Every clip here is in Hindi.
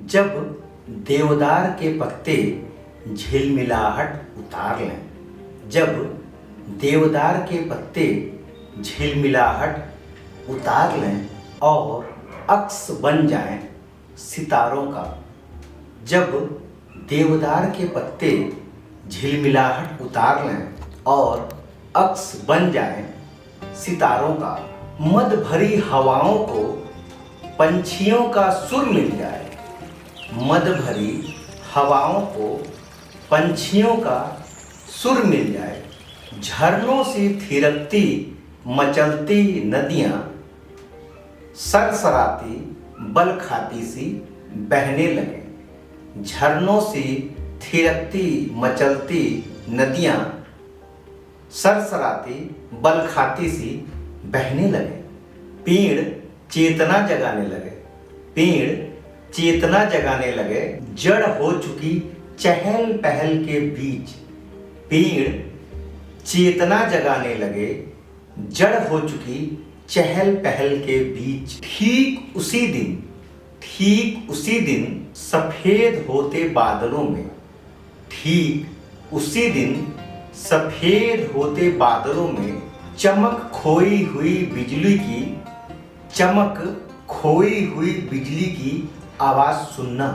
जब देवदार के पत्ते झिलमिलाहट उतार लें, जब देवदार के पत्ते झिलमिलाहट उतार लें और अक्स बन जाएं सितारों का, जब देवदार के पत्ते झिलमिलाहट उतार लें और अक्स बन जाएं सितारों का, मद भरी हवाओं को पंछियों का सुर मिल जाए, मद भरी हवाओं को पंछियों का सुर मिल जाए, झरनों से थिरकती मचलती नदियाँ सरसराती बल खाती सी बहने लगें, झरनों से थिरकती मचलती नदियाँ सरसराती बल खाती सी बहने लगे, पेड़ चेतना जगाने लगे, पेड़ चेतना जगाने लगे, जड़ हो चुकी चहल पहल के बीच, पेड़ चेतना जगाने लगे, जड़ हो चुकी चहल पहल के बीच। ठीक उसी दिन सफेद होते बादलों में, ठीक उसी दिन सफेद होते बादलों में चमक खोई हुई बिजली की, चमक खोई हुई बिजली की आवाज़ सुनना,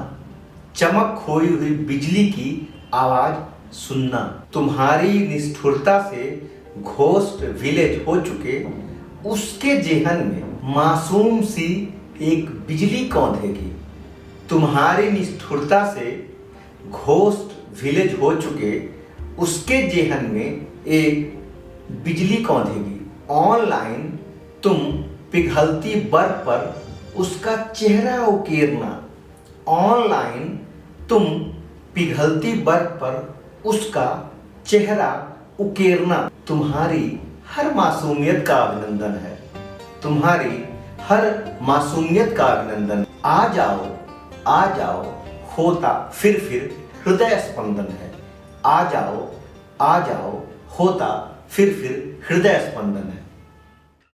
चमक खोई हुई बिजली की आवाज़ सुनना। तुम्हारी निष्ठुरता से घोस्ट विलेज हो चुके उसके जेहन में मासूम सी एक बिजली कौंधेगी, तुम्हारी निष्ठुरता से घोस्ट विलेज हो चुके उसके जेहन में एक बिजली कौंधेगी। ऑनलाइन तुम पिघलती बर्फ पर उसका चेहरा उकेरना, ऑनलाइन तुम पिघलती बर्फ पर उसका चेहरा उकेरना। तुम्हारी हर मासूमियत का अभिनंदन है, तुम्हारी हर मासूमियत का अभिनंदन। आ जाओ होता फिर हृदय स्पंदन है, आ जाओ होता फिर हृदय स्पंदन है।